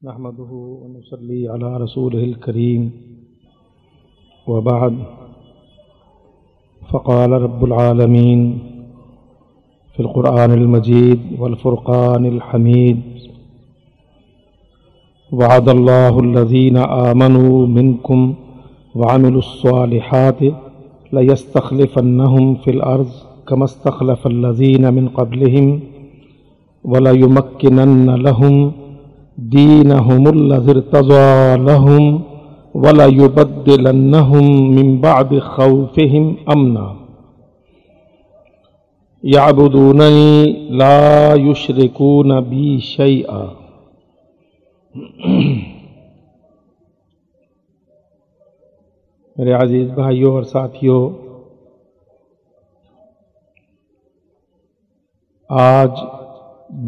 نحمده ونصلي على رسوله الكريم وبعد، فقال رب العالمين في القرآن المجيد والفرقان الحميد: وعد الله الذين آمنوا منكم وعملوا الصالحات ليستخلفنهم في الأرض كما استخلف الذين من قبلهم وليمكنن لهم دينهم الذي ارتضى لهم وليبدلنهم من بعد خوفهم أمنا يعبدونني لا يشركون بي شيئا۔ میرے عزیز بھائیوں اور ساتھیوں، آج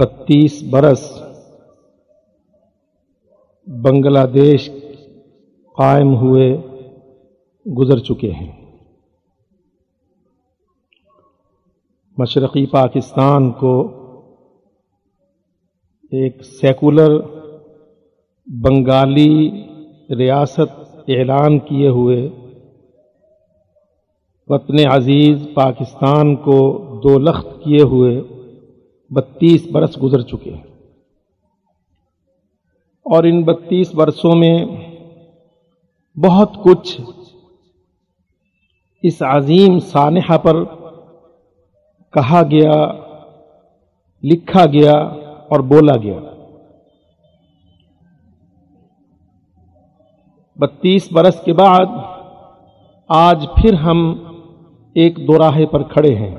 32 برس بنگلہ دیش قائم ہوئے گزر چکے ہیں۔ مشرقی پاکستان کو ایک سیکولر بنگالی ریاست اعلان کیے ہوئے وطن عزیز پاکستان کو دو لخت کیے ہوئے 32 برس گزر چکے ہیں، اور ان 32 برسوں میں بہت کچھ اس عظیم سانحہ پر کہا گیا، لکھا گیا اور بولا گیا۔ 32 برس کے بعد آج پھر ہم ایک دوراہے پر کھڑے ہیں،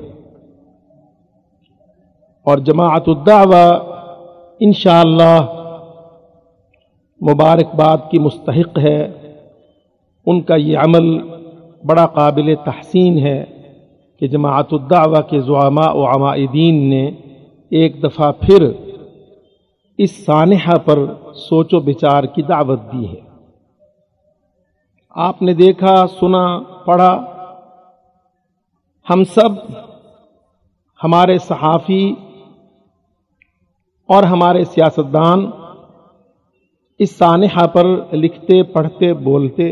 اور جماعت الدعوہ انشاءاللہ مبارکباد کی مستحق ہے۔ ان کا یہ عمل بڑا قابل تحسین ہے کہ جماعت الدعوہ کے زعماء و عمائدین نے ایک دفعہ پھر اس سانحہ پر سوچ و بچار کی دعوت دی ہے۔ آپ نے دیکھا، سنا، پڑھا، ہم سب، ہمارے صحافی اور ہمارے سیاستدان اس سانحہ پر لکھتے، پڑھتے، بولتے،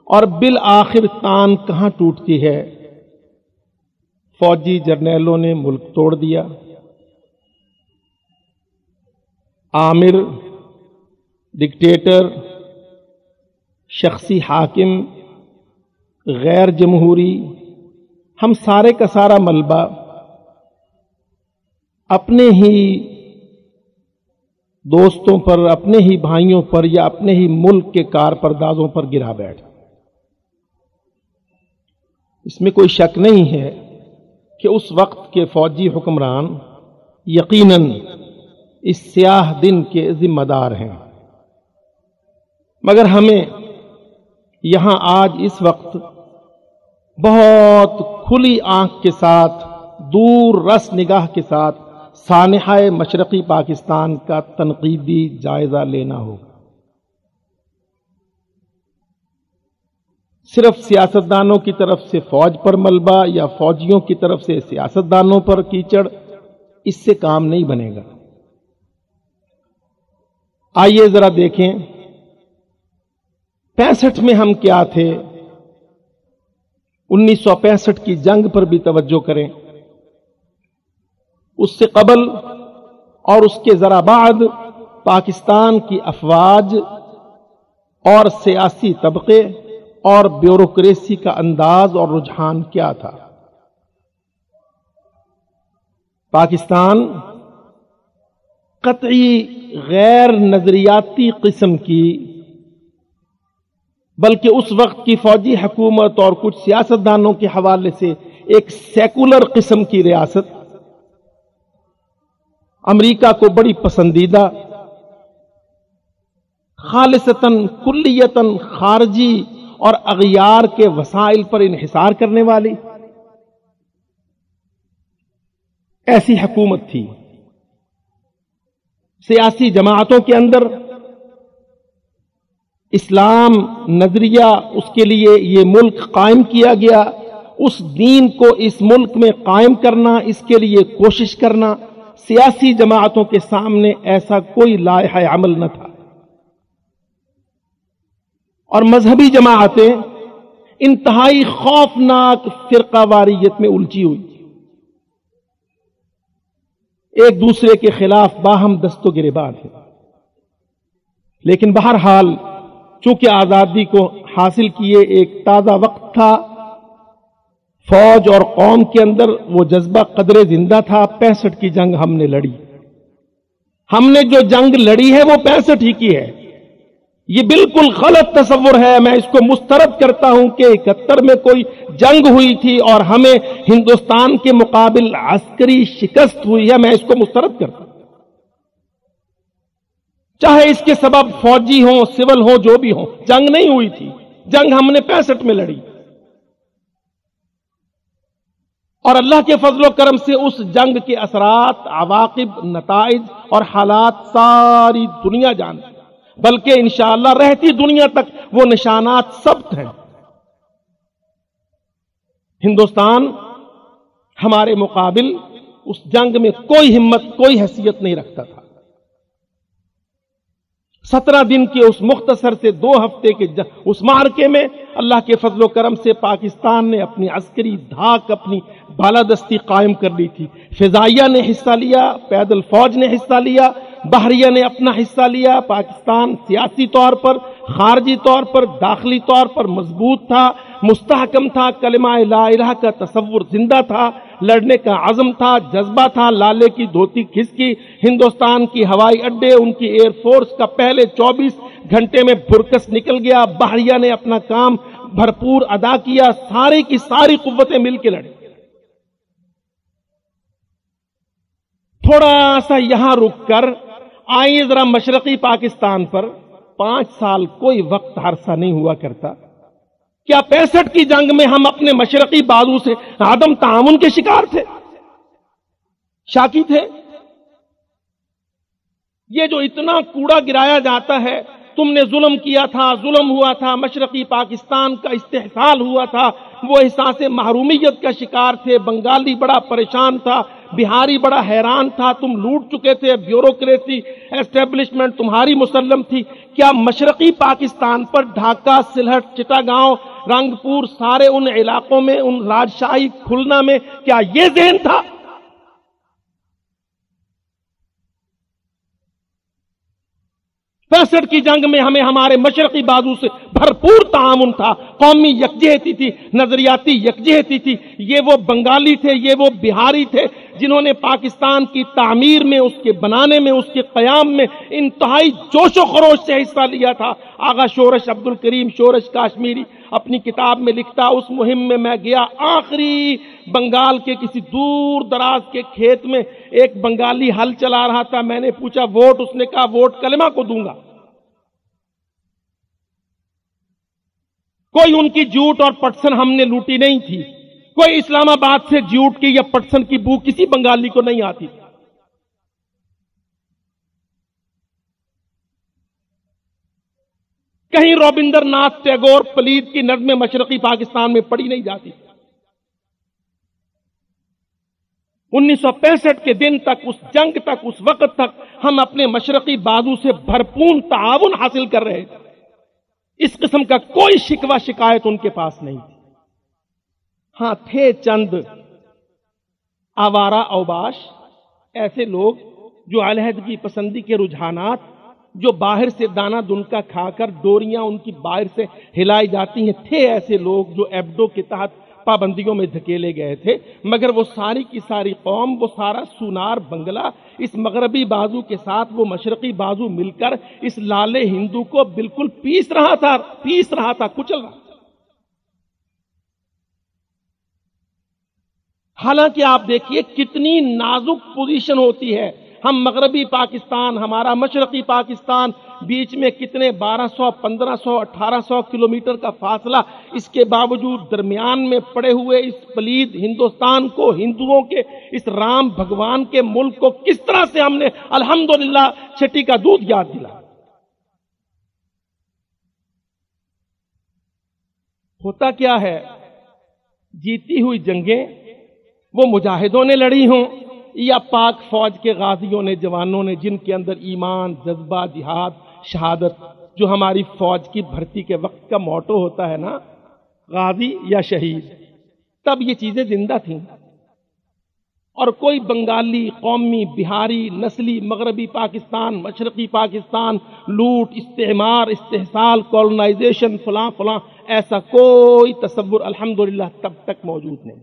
اور بالآخر تان کہاں ٹوٹتی ہے؟ فوجی جرنیلوں نے ملک توڑ دیا، آمر، ڈکٹیٹر، شخصی حاکم، غیر جمہوری، ہم سارے کا سارا ملبہ اپنے ہی دوستوں پر، اپنے ہی بھائیوں پر یا اپنے ہی ملک کے کارپردازوں پر گرا بیٹھ۔ اس میں کوئی شک نہیں ہے کہ اس وقت کے فوجی حکمران یقیناً اس سیاہ دن کے ذمہ دار ہیں، مگر ہمیں یہاں آج اس وقت بہت کھلی آنکھ کے ساتھ، دور رس نگاہ کے ساتھ سانحہ مشرقی پاکستان کا تنقیدی جائزہ لینا ہوگا۔ صرف سیاستدانوں کی طرف سے فوج پر ملبہ یا فوجیوں کی طرف سے سیاستدانوں پر کیچڑ، اس سے کام نہیں بنے گا۔ آئیے ذرا دیکھیں 65 میں ہم کیا تھے، 1965 کی جنگ پر بھی توجہ کریں، اس سے قبل اور اس کے ذرا بعد پاکستان کی افواج اور سیاسی طبقے اور بیوروکریسی کا انداز اور رجحان کیا تھا۔ پاکستان قطعی غیر نظریاتی قسم کی، بلکہ اس وقت کی فوجی حکومت اور کچھ سیاستدانوں کے حوالے سے ایک سیکولر قسم کی ریاست، امریکہ کو بڑی پسندیدہ، خالصتاً کلیتاً خارجی اور اغیار کے وسائل پر انحصار کرنے والی ایسی حکومت تھی۔ سیاسی جماعتوں کے اندر اسلام نظریہ، اس کے لیے یہ ملک قائم کیا گیا، اس دین کو اس ملک میں قائم کرنا، اس کے لیے کوشش کرنا، سیاسی جماعتوں کے سامنے ایسا کوئی لائحہ عمل نہ تھا۔ اور مذہبی جماعتیں انتہائی خوفناک فرقہ واریت میں الجھی ہوئی، ایک دوسرے کے خلاف باہم دست و گریبان ہے۔ لیکن بہرحال چونکہ آزادی کو حاصل کیے ایک تازہ وقت تھا، فوج اور قوم کے اندر وہ جذبہ قدرے زندہ تھا۔ 65 کی جنگ ہم نے لڑی، ہم نے جو جنگ لڑی ہے وہ 65 ہی کی ہے۔ یہ بالکل غلط تصور ہے، میں اس کو مسترد کرتا ہوں کہ 71 میں کوئی جنگ ہوئی تھی اور ہمیں ہندوستان کے مقابل عسکری شکست ہوئی ہے، میں اس کو مسترد کرتا ہوں، چاہے اس کے سبب فوجی ہوں، سول ہوں، جو بھی ہوں۔ جنگ نہیں ہوئی تھی، جنگ ہم نے 65 میں لڑی، اور اللہ کے فضل و کرم سے اس جنگ کے اثرات، عواقب، نتائج اور حالات ساری دنیا جانتی، بلکہ انشاءاللہ رہتی دنیا تک وہ نشانات ثبت ہیں۔ ہندوستان ہمارے مقابل اس جنگ میں کوئی ہمت، کوئی حیثیت نہیں رکھتا تھا۔ 17 دن کے اس مختصر سے 2 ہفتے کے اس معرکے میں اللہ کے فضل و کرم سے پاکستان نے اپنی عسکری دھاک، اپنی بالادستی قائم کر لی تھی۔ فضائیہ نے حصہ لیا، پیدل فوج نے حصہ لیا، بحریہ نے اپنا حصہ لیا۔ پاکستان سیاسی طور پر، خارجی طور پر، داخلی طور پر مضبوط تھا، مستحکم تھا، کلمہ لا الہ کا تصور زندہ تھا، لڑنے کا عزم تھا، جذبہ تھا، لالے کی دھوتی کھسکی۔ ہندوستان کی ہوائی اڈے، ان کی ایئر فورس کا پہلے 24 گھنٹے میں برکس نکل گیا۔ بحریہ نے اپنا کام بھرپور ادا کیا، ساری کی ساری قوتیں مل کے لڑیں۔ تھوڑا سا یہاں رک کر آئیے ذرا مشرقی پاکستان پر۔ 5 سال کوئی وقت عرصہ نہیں ہوا کرتا، کیا 65 کی جنگ میں ہم اپنے مشرقی بازو سے عدم تعاون کے شکار تھے، شاکی تھے؟ یہ جو اتنا کوڑا گرایا جاتا ہے، تم نے ظلم کیا تھا، ظلم ہوا تھا، مشرقی پاکستان کا استحصال ہوا تھا، وہ احساس محرومیت کا شکار تھے، بنگالی بڑا پریشان تھا، بہاری بڑا حیران تھا، تم لوٹ چکے تھے، بیوروکریسی اسٹیبلشمنٹ تمہاری مسلم تھی۔ کیا مشرقی پاکستان پر ڈھاکہ، سلہٹ، چٹاگاؤں، رنگپور، سارے ان علاقوں میں، ان راجشاہی کھلنا میں کیا یہ ذہن تھا؟ پینسٹھ کی جنگ میں ہمیں ہمارے مشرقی بازو سے بھرپور تعاون تھا، قومی یکجہتی تھی، نظریاتی یکجہتی تھی۔ یہ وہ بنگالی تھے، یہ وہ بہاری تھے جنہوں نے پاکستان کی تعمیر میں، اس کے بنانے میں، اس کے قیام میں انتہائی جوش و خروش سے حصہ لیا تھا۔ آغا شورش عبد الکریم شورش کاشمیری اپنی کتاب میں لکھتا، اس مہم میں میں گیا، آخری بنگال کے کسی دور دراز کے کھیت میں ایک بنگالی ہل چلا رہا تھا، میں نے پوچھا ووٹ، اس نے کہا ووٹ کلمہ کو دوں گا۔ کوئی ان کی جھوٹ اور پٹسن ہم نے لوٹی نہیں تھی، کوئی اسلام آباد سے جھوٹ کی یا پٹسن کی بو کسی بنگالی کو نہیں آتی تھی۔ کہیں روبندر ناتھ ٹیگور پلید کی نظمیں مشرقی پاکستان میں پڑھی نہیں جاتی۔ 1965 کے دن تک، اس جنگ تک، اس وقت تک ہم اپنے مشرقی بازو سے بھرپور تعاون حاصل کر رہے تھے۔ اس قسم کا کوئی شکوہ شکایت ان کے پاس نہیں تھی۔ ہاں تھے چند آوارہ اوباش، ایسے لوگ جو علیحدگی پسندی کے رجحانات، جو باہر سے دانہ دنکا کھا کر ڈوریاں ان کی باہر سے ہلائی جاتی ہیں، تھے ایسے لوگ جو ایبڈو کے تحت پابندیوں میں دھکیلے گئے تھے، مگر وہ ساری کی ساری قوم، وہ سارا سونار بنگلہ اس مغربی بازو کے ساتھ وہ مشرقی بازو مل کر اس لالے ہندو کو بالکل پیس رہا تھا، کچل رہا تھا۔ حالانکہ آپ دیکھیے کتنی نازک پوزیشن ہوتی ہے۔ ہم مغربی پاکستان، ہمارا مشرقی پاکستان، بیچ میں کتنے 1200، 1500، 1800 کلومیٹر کا فاصلہ، اس کے باوجود درمیان میں پڑے ہوئے اس پلید ہندوستان کو، ہندوؤں کے اس رام بھگوان کے ملک کو کس طرح سے ہم نے الحمدللہ چھٹی کا دودھ یاد دلا۔ ہوتا کیا ہے، جیتی ہوئی جنگیں وہ مجاہدوں نے لڑی ہوں یا پاک فوج کے غازیوں نے، جوانوں نے، جن کے اندر ایمان، جذبہ، جہاد، شہادت جو ہماری فوج کی بھرتی کے وقت کا موٹو ہوتا ہے نا، غازی یا شہید، تب یہ چیزیں زندہ تھیں، اور کوئی بنگالی، قومی، بہاری، نسلی، مغربی پاکستان، مشرقی پاکستان، لوٹ، استعمار، استحصال، کولونائزیشن، فلاں فلاں، ایسا کوئی تصور الحمدللہ تب تک موجود نہیں۔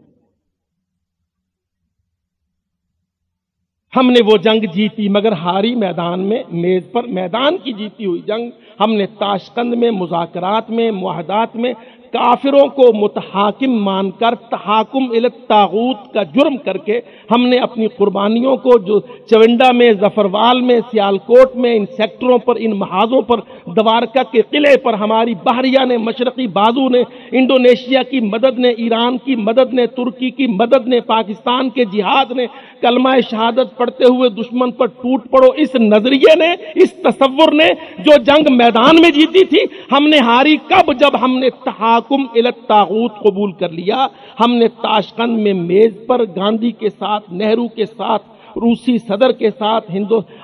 ہم نے وہ جنگ جیتی مگر ہاری میدان میں، میز پر، میدان کی جیتی ہوئی جنگ ہم نے تاشقند میں، مذاکرات میں، معاہدات میں کافروں کو متحاکم مان کر تحاکم الی الطاغوت کا جرم کر کے ہم نے اپنی قربانیوں کو، جو چونڈا میں، ظفروال میں، سیالکوٹ میں، ان سیکٹروں پر، ان محاذوں پر، دوارکا کے قلعے پر ہماری بحریہ نے، مشرقی بازو نے، انڈونیشیا کی مدد نے، ایران کی مدد نے، ترکی کی مدد نے، پاکستان کے جہاد نے، کلمہ شہادت پڑھتے ہوئے دشمن پر ٹوٹ پڑو، اس نظریے نے، اس تصور نے جو جنگ میدان میں جیتی تھی، ہم نے ہاری کب؟ جب ہم نے تحاکم الی الطاغوت قبول کر لیا۔ ہم نے تاشقند میں میز پر گاندھی کے ساتھ، نہرو کے ساتھ، روسی صدر کے ساتھ،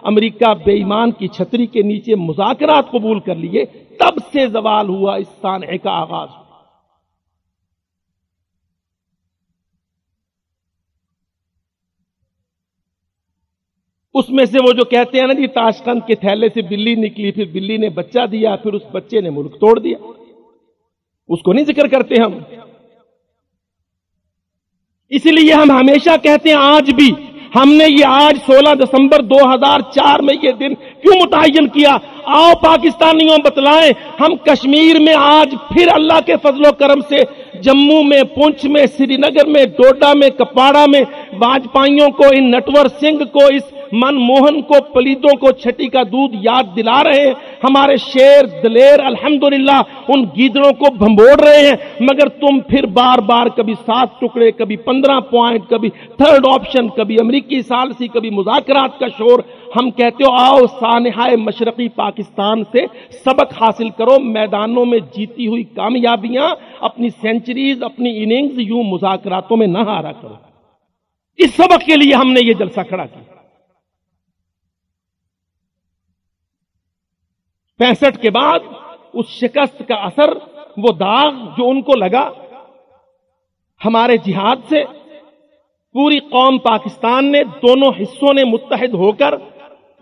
امریکہ بے ایمان کی چھتری کے نیچے مذاکرات قبول کر لیے، تب سے زوال ہوا، اس سانحے کا آغاز ہوا۔ اس میں سے وہ جو کہتے ہیں نا جی تاشقند کے تھیلے سے بلی نکلی، پھر بلی نے بچہ دیا، پھر اس بچے نے ملک توڑ دیا، اس کو نہیں ذکر کرتے ہم۔ اسی لیے ہم ہمیشہ کہتے ہیں، آج بھی ہم نے یہ آج 16 دسمبر 2004 میں یہ دن کیوں متعین کیا؟ آؤ پاکستانیوں بتلائیں، ہم کشمیر میں آج پھر اللہ کے فضل و کرم سے جموں میں، پونچھ میں، سری نگر میں، ڈوڈا میں، کپواڑہ میں واجپائیوں کو، ان نٹور سنگھ کو، اس من موہن کو، پلیتوں کو چھٹی کا دودھ یاد دلا رہے ہیں۔ ہمارے شیر دلیر الحمدللہ ان گیدڑوں کو بھمبوڑ رہے ہیں، مگر تم پھر بار بار کبھی 7 ٹکڑے، کبھی 15 پوائنٹ، کبھی تھرڈ آپشن، کبھی امریکی ثالثی، کبھی مذاکرات کا شور۔ ہم کہتے ہو آؤ سانحہ مشرقی پاکستان سے سبق حاصل کرو، میدانوں میں جیتی ہوئی کامیابیاں، اپنی سینچریز، اپنی اننگز یوں مذاکراتوں میں نہ ہارا کرو۔ اس سبق کے لیے ہم نے یہ جلسہ کھڑا کیا۔ 65 کے بعد اس شکست کا اثر، وہ داغ جو ان کو لگا ہمارے جہاد سے، پوری قوم پاکستان نے، دونوں حصوں نے متحد ہو کر،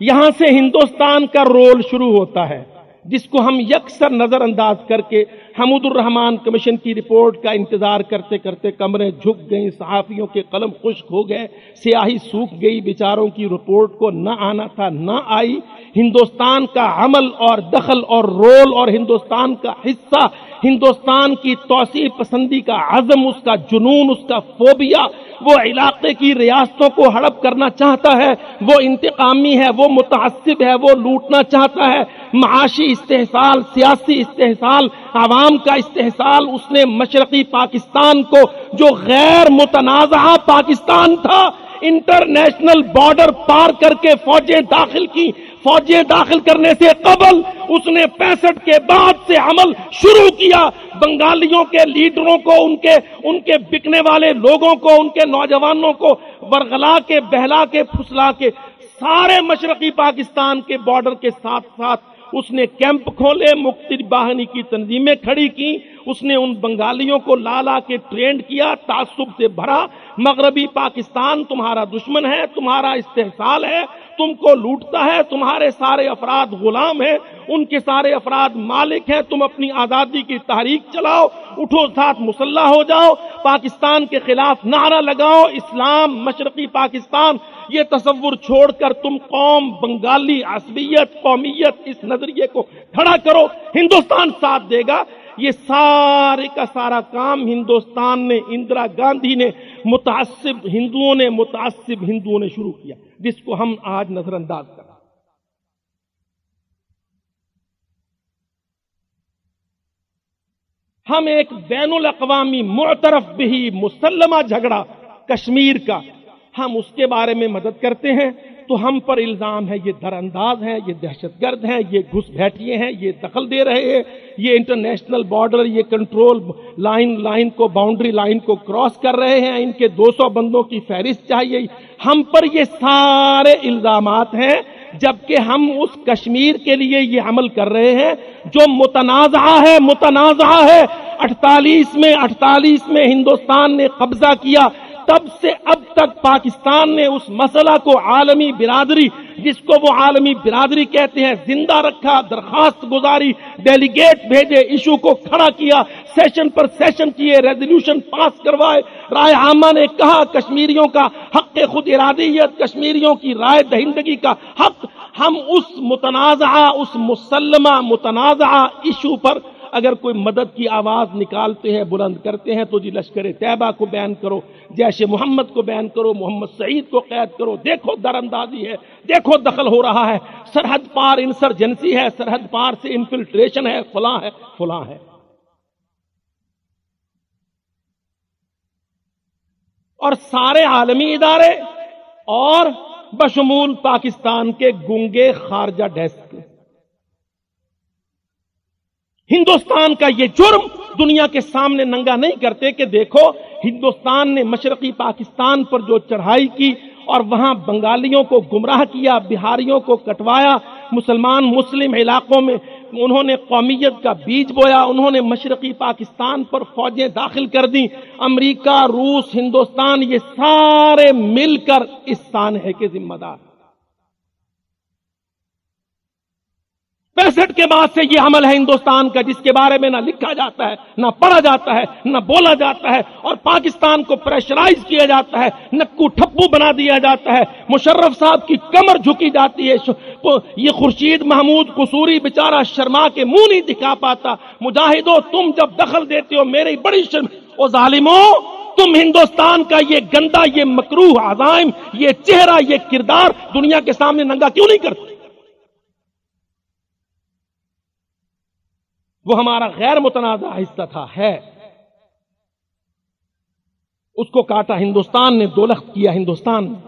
یہاں سے ہندوستان کا رول شروع ہوتا ہے، جس کو ہم یکسر نظر انداز کر کے حمود الرحمان کمیشن کی رپورٹ کا انتظار کرتے کرتے کمریں جھک گئیں، صحافیوں کے قلم خشک ہو گئے، سیاہی سوکھ گئی، بیچاروں کی رپورٹ کو نہ آنا تھا نہ آئی۔ ہندوستان کا عمل اور دخل اور رول اور ہندوستان کا حصہ، ہندوستان کی توسیع پسندی کا عزم، اس کا جنون، اس کا فوبیا، وہ علاقے کی ریاستوں کو ہڑپ کرنا چاہتا ہے، وہ انتقامی ہے، وہ متعصب ہے، وہ لوٹنا چاہتا ہے، معاشی استحصال، سیاسی استحصال، عوام کا استحصال۔ اس نے مشرقی پاکستان کو، جو غیر متنازع پاکستان تھا، انٹرنیشنل بارڈر پار کر کے فوجیں داخل کی۔ فوجیں داخل کرنے سے قبل اس نے 65 کے بعد سے عمل شروع کیا، بنگالیوں کے لیڈروں کو، ان کے بکنے والے لوگوں کو، ان کے نوجوانوں کو ورغلا کے، بہلا کے، پھسلا کے، سارے مشرقی پاکستان کے بارڈر کے ساتھ ساتھ اس نے کیمپ کھولے، مقتدی باہنی کی تنظیمیں کھڑی کی، اس نے ان بنگالیوں کو لا کے ٹرینڈ کیا، تعصب سے بھرا۔ مغربی پاکستان تمہارا دشمن ہے، تمہارا استحصال ہے، تم کو لوٹتا ہے، تمہارے سارے افراد غلام ہیں، ان کے سارے افراد مالک ہیں، تم اپنی آزادی کی تحریک چلاؤ، اٹھو ساتھ مسلح ہو جاؤ، پاکستان کے خلاف نعرہ لگاؤ، اسلام، مشرقی پاکستان، یہ تصور چھوڑ کر تم قوم، بنگالی، عصبیت، قومیت، اس نظریے کو کھڑا کرو، ہندوستان ساتھ دے گا۔ یہ سارے کا سارا کام ہندوستان نے، اندرا گاندھی نے، متعصب ہندوؤں نے شروع کیا، جس کو ہم آج نظر انداز کر رہے ہیں۔ ہم ایک بین الاقوامی معترف بھی مسلمہ جھگڑا کشمیر کا، ہم اس کے بارے میں مدد کرتے ہیں تو ہم پر الزام ہے یہ در انداز ہیں، یہ دہشت گرد ہیں، یہ گھس بیٹھیے ہیں، یہ دخل دے رہے ہیں، یہ انٹرنیشنل بارڈر، یہ کنٹرول لائن کو، باؤنڈری لائن کو کراس کر رہے ہیں، ان کے 200 بندوں کی فہرست چاہیے۔ ہم پر یہ سارے الزامات ہیں، جبکہ ہم اس کشمیر کے لیے یہ عمل کر رہے ہیں جو متنازع ہے 48 میں ہندوستان نے قبضہ کیا، تب سے اب تک پاکستان نے اس مسئلہ کو عالمی برادری، جس کو وہ عالمی برادری کہتے ہیں، زندہ رکھا، درخواست گزاری، ڈیلیگیٹ بھیجے، ایشو کو کھڑا کیا، سیشن پر سیشن کیے، ریزولوشن پاس کروائے، رائے عامہ نے کہا کشمیریوں کا حق خود ارادیت، کشمیریوں کی رائے دہندگی کا حق، ہم اس متنازعہ، اس مسلمہ متنازعہ ایشو پر اگر کوئی مدد کی آواز نکالتے ہیں، بلند کرتے ہیں، تو جی لشکر طیبہ کو بیان کرو، جیش محمد کو بیان کرو، محمد سعید کو قید کرو، دیکھو در اندازی ہے، دیکھو دخل ہو رہا ہے، سرحد پار انسرجنسی ہے، سرحد پار سے انفلٹریشن ہے، فلاں ہے فلاں ہے۔ اور سارے عالمی ادارے اور بشمول پاکستان کے گونگے خارجہ ڈیسک ہندوستان کا یہ جرم دنیا کے سامنے ننگا نہیں کرتے کہ دیکھو ہندوستان نے مشرقی پاکستان پر جو چڑھائی کی اور وہاں بنگالیوں کو گمراہ کیا، بہاریوں کو کٹوایا، مسلم علاقوں میں انہوں نے قومیت کا بیج بویا، انہوں نے مشرقی پاکستان پر فوجیں داخل کر دیں، امریکہ، روس، ہندوستان یہ سارے مل کر اس سانحے کے ذمہ دار۔ 65 کے بعد سے یہ عمل ہے ہندوستان کا، جس کے بارے میں نہ لکھا جاتا ہے، نہ پڑھا جاتا ہے، نہ بولا جاتا ہے، اور پاکستان کو پریشرائز کیا جاتا ہے، نکو ٹھپو بنا دیا جاتا ہے، مشرف صاحب کی کمر جھکی جاتی ہے، یہ خورشید محمود قصوری بیچارہ شرما کے منہ نہیں دکھا پاتا، مجاہدوں تم جب دخل دیتے ہو میری بڑی شرم، او ظالموں تم ہندوستان کا یہ گندا، یہ مکروہ عزائم، یہ چہرہ، یہ کردار دنیا کے سامنے ننگا کیوں نہیں کرتے؟ وہ ہمارا غیر متنازع حصہ تھا، ہے، اس کو کاٹا ہندوستان نے، دولخت کیا ہندوستان نے۔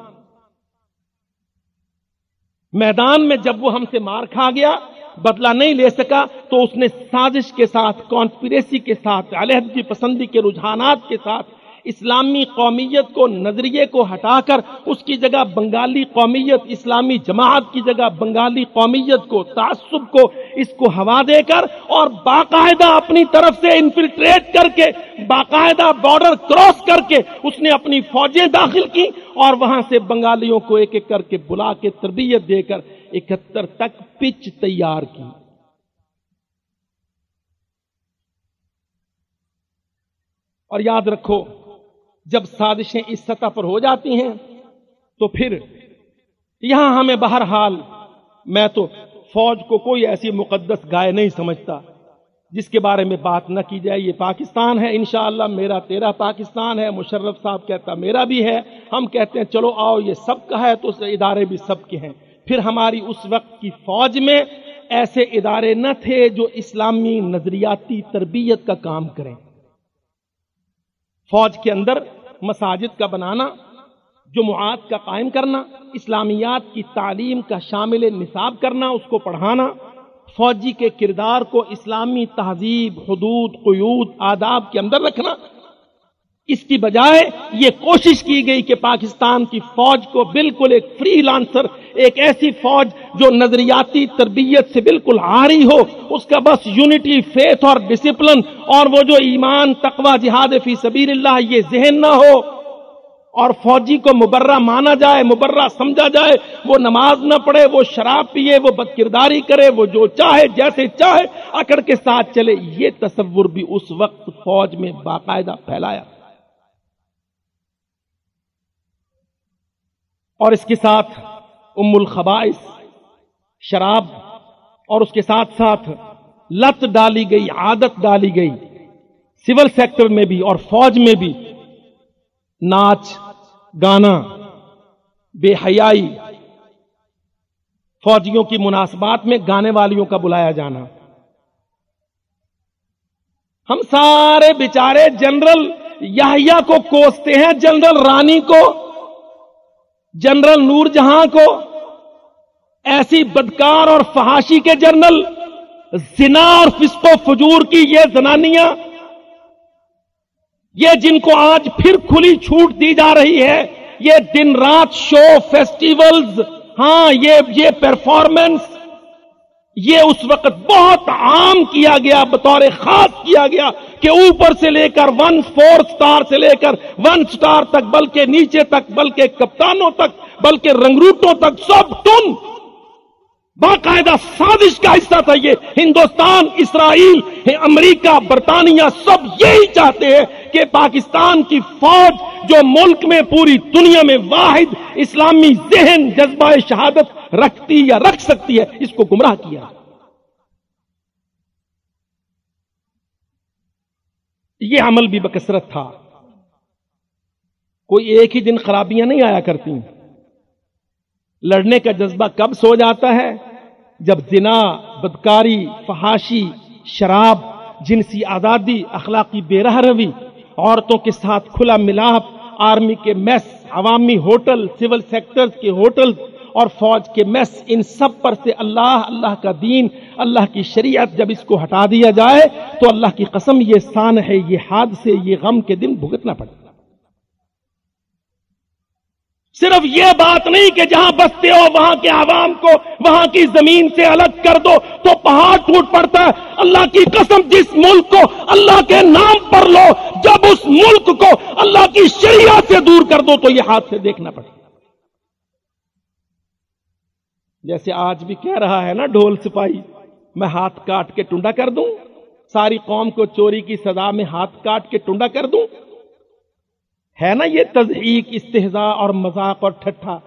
میدان میں جب وہ ہم سے مار کھا گیا، بدلہ نہیں لے سکا، تو اس نے سازش کے ساتھ، کانسپریسی کے ساتھ، علیحدگی پسندی کے رجحانات کے ساتھ اسلامی قومیت کو، نظریے کو ہٹا کر اس کی جگہ بنگالی قومیت، اسلامی جماعت کی جگہ بنگالی قومیت کو، تعصب کو، اس کو ہوا دے کر اور باقاعدہ اپنی طرف سے انفلٹریٹ کر کے، باقاعدہ بارڈر کراس کر کے اس نے اپنی فوجیں داخل کی اور وہاں سے بنگالیوں کو ایک ایک کر کے بلا کے تربیت دے کر 71 تک پچ تیار کی۔ اور یاد رکھو، جب سازشیں اس سطح پر ہو جاتی ہیں تو پھر یہاں ہمیں بہرحال، میں تو فوج کو کوئی ایسی مقدس گائے نہیں سمجھتا جس کے بارے میں بات نہ کی جائے۔ یہ پاکستان ہے، انشاءاللہ میرا تیرا پاکستان ہے، مشرف صاحب کہتا میرا بھی ہے، ہم کہتے ہیں چلو آؤ یہ سب کا ہے، تو ادارے بھی سب کے ہیں۔ پھر ہماری اس وقت کی فوج میں ایسے ادارے نہ تھے جو اسلامی نظریاتی تربیت کا کام کریں۔ فوج کے اندر مساجد کا بنانا، جمعات کا قائم کرنا، اسلامیات کی تعلیم کا شامل نصاب کرنا، اس کو پڑھانا، فوجی کے کردار کو اسلامی تہذیب، حدود، قیود، آداب کے اندر رکھنا۔ اس کی بجائے یہ کوشش کی گئی کہ پاکستان کی فوج کو بالکل ایک فری لانسر، ایک ایسی فوج جو نظریاتی تربیت سے بالکل عاری ہو، اس کا بس یونٹی، فیتھ اور ڈسپلن، اور وہ جو ایمان، تقوی، جہاد فی سبیل اللہ یہ ذہن نہ ہو، اور فوجی کو مبرہ مانا جائے، مبرہ سمجھا جائے، وہ نماز نہ پڑھے، وہ شراب پیے، وہ بدکرداری کرے، وہ جو چاہے جیسے چاہے اکڑ کے ساتھ چلے۔ یہ تصور بھی اس وقت فوج میں باقاعدہ پھیلایا، اور اس کے ساتھ ام الخبائث شراب، اور اس کے ساتھ ساتھ لت ڈالی گئی، عادت ڈالی گئی سول سیکٹر میں بھی اور فوج میں بھی، ناچ گانا، بے حیائی، فوجیوں کی مناسبات میں گانے والیوں کا بلایا جانا۔ ہم سارے بیچارے جنرل یحییٰ کو کوستے ہیں، جنرل رانی کو، جنرل نور جہاں کو، ایسی بدکار اور فحاشی کے جنرل، زنا اور فسق و فجور کی یہ زنانیاں، یہ جن کو آج پھر کھلی چھوٹ دی جا رہی ہے، یہ دن رات شو، فیسٹیولز، ہاں یہ پرفارمنس یہ اس وقت بہت عام کیا گیا، بطور خاص کیا گیا کہ اوپر سے لے کر 4 سٹار سے لے کر 1 سٹار تک، بلکہ نیچے تک، بلکہ کپتانوں تک، بلکہ رنگروٹوں تک سب ٹن باقاعدہ سازش کا حصہ تھا یہ۔ ہندوستان، اسرائیل، امریکہ، برطانیہ سب یہی چاہتے ہیں کہ پاکستان کی فوج جو ملک میں پوری دنیا میں واحد اسلامی ذہن، جذبہ شہادت رکھتی یا رکھ سکتی ہے، اس کو گمراہ کیا۔ یہ عمل بھی بکثرت تھا، کوئی ایک ہی دن خرابیاں نہیں آیا کرتی۔ لڑنے کا جذبہ کب سو جاتا ہے؟ جب زنا، بدکاری، فحاشی، شراب، جنسی آزادی، اخلاقی بے رہ روی، عورتوں کے ساتھ کھلا ملاپ، آرمی کے میس، عوامی ہوٹل، سول سیکٹرز کے ہوٹل اور فوج کے میس، ان سب پر سے اللہ کا دین، اللہ کی شریعت جب اس کو ہٹا دیا جائے تو اللہ کی قسم یہ سان ہے، یہ حادثے، یہ غم کے دن بھگتنا پڑتا۔ صرف یہ بات نہیں کہ جہاں بستے ہو وہاں کے عوام کو وہاں کی زمین سے الگ کر دو تو پہاڑ ٹوٹ پڑتا ہے۔ اللہ کی قسم جس ملک کو اللہ کے نام پر لو، جب اس ملک کو اللہ کی شریعت سے دور کر دو تو یہ ہاتھ سے دیکھنا پڑتا۔ جیسے آج بھی کہہ رہا ہے نا ڈھول سپاہی، میں ہاتھ کاٹ کے ٹنڈا کر دوں، ساری قوم کو چوری کی سزا میں ہاتھ کاٹ کے ٹنڈا کر دوں، ہے نا یہ تضحیک، استہزاء اور مذاق اور ٹھٹھا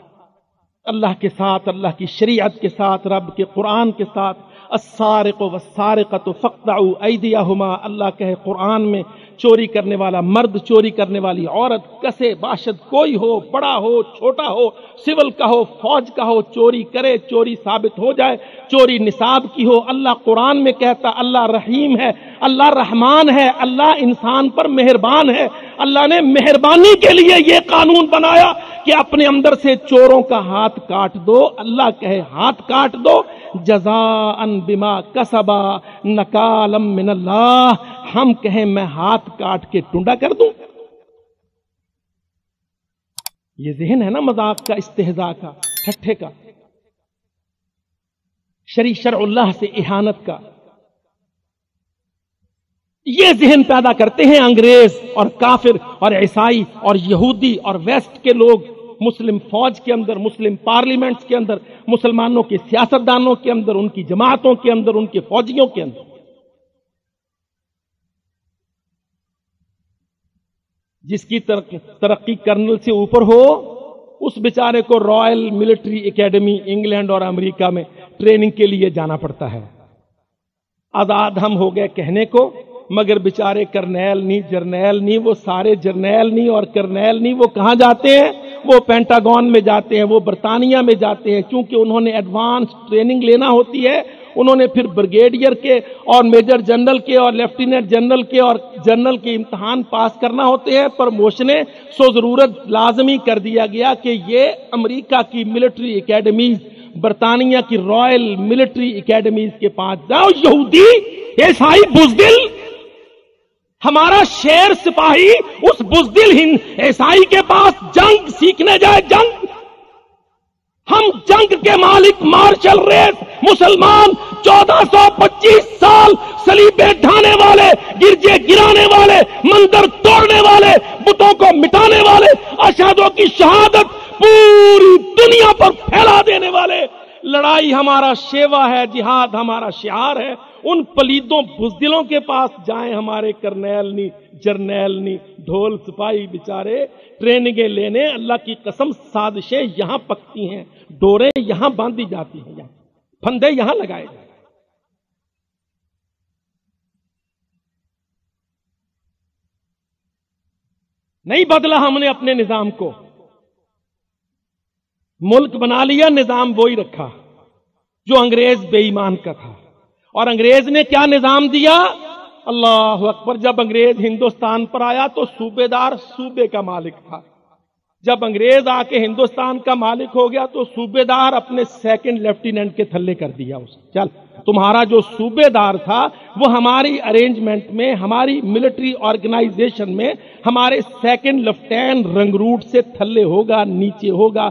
اللہ کے ساتھ، اللہ کی شریعت کے ساتھ، رب کے قرآن کے ساتھ۔ السارق والسارقۃ فاقطعوا ایدیہما، اللہ کہے قرآن میں، چوری کرنے والا مرد، چوری کرنے والی عورت، کسے باشد کوئی ہو، بڑا ہو چھوٹا ہو، سول کا ہو فوج کا ہو، چوری کرے، چوری ثابت ہو جائے، چوری نصاب کی ہو، اللہ قرآن میں کہتا اللہ رحیم ہے، اللہ رحمان ہے، اللہ انسان پر مہربان ہے۔ اللہ نے مہربانی کے لیے یہ قانون بنایا کہ اپنے اندر سے چوروں کا ہاتھ کاٹ دو۔ اللہ کہے ہاتھ کاٹ دو، جزاء بما کسبا نکالا من اللہ، ہم کہیں میں ہاتھ کاٹ کے ٹنڈا کر دوں۔ یہ ذہن ہے نا مذاق کا، استہزاء کا، ٹھٹھے کا، شرع اللہ سے اہانت کا۔ یہ ذہن پیدا کرتے ہیں انگریز اور کافر اور عیسائی اور یہودی اور ویسٹ کے لوگ، مسلم فوج کے اندر، مسلم پارلیمنٹس کے اندر، مسلمانوں کے سیاستدانوں کے اندر، ان کی جماعتوں کے اندر، ان کے فوجیوں کے اندر۔ جس کی ترقی کرنل سے اوپر ہو اس بیچارے کو رائل ملٹری اکیڈمی انگلینڈ اور امریکہ میں ٹریننگ کے لیے جانا پڑتا ہے۔ آزاد ہم ہو گئے کہنے کو، مگر بیچارے کرنیل نہیں، جرنیل نہیں، وہ سارے جرنیل نہیں اور کرنیل نہیں، وہ کہاں جاتے ہیں؟ وہ پینٹاگون میں جاتے ہیں، وہ برطانیہ میں جاتے ہیں، کیونکہ انہوں نے ایڈوانس ٹریننگ لینا ہوتی ہے۔ انہوں نے پھر بریگیڈیئر کے اور میجر جنرل کے اور لیفٹیننٹ جنرل کے اور جنرل کے امتحان پاس کرنا ہوتے ہیں، پروموشنیں، سو ضرورت لازمی کر دیا گیا کہ یہ امریکہ کی ملٹری اکیڈمیز، برطانیہ کی رائل ملٹری اکیڈمیز کے پاس جاؤ۔ یہودی، عیسائی، بزدل، ہمارا شیر سپاہی اس بزدل عیسائی کے پاس جنگ سیکھنے جائے، جنگ۔ ہم جنگ کے مالک، مارشل ریس، مسلمان 1425 سال صلیبیں ڈھانے والے، گرجے گرانے والے، مندر توڑنے والے، بتوں کو مٹانے والے، اشہادوں کی شہادت پوری دنیا پر پھیلا دینے والے۔ لڑائی ہمارا شیوا ہے، جہاد ہمارا شعار ہے۔ ان پلیدوں بزدلوں کے پاس جائیں ہمارے کرنیل نہیں، جرنیل نہیں، ڈھول سپاہی بیچارے ٹریننگیں لینے۔ اللہ کی قسم سازشیں یہاں پکتی ہیں، ڈوریں یہاں باندھی جاتی ہیں، یہاں پھندے یہاں لگائے جاتے ہیں۔ نہیں بدلا ہم نے اپنے نظام کو، ملک بنا لیا، نظام وہی رکھا جو انگریز بے ایمان کا تھا۔ اور انگریز نے کیا نظام دیا؟ اللہ اکبر، جب انگریز ہندوستان پر آیا تو صوبے دار صوبے کا مالک تھا، جب انگریز آ کے ہندوستان کا مالک ہو گیا تو صوبے دار اپنے سیکنڈ لیفٹیننٹ کے تھلے کر دیا اسے، چل تمہارا جو صوبے دار تھا وہ ہماری ارینجمنٹ میں، ہماری ملٹری آرگنائزیشن میں ہمارے سیکنڈ لیفٹیننٹ رنگروٹ سے تھلے ہوگا، نیچے ہوگا،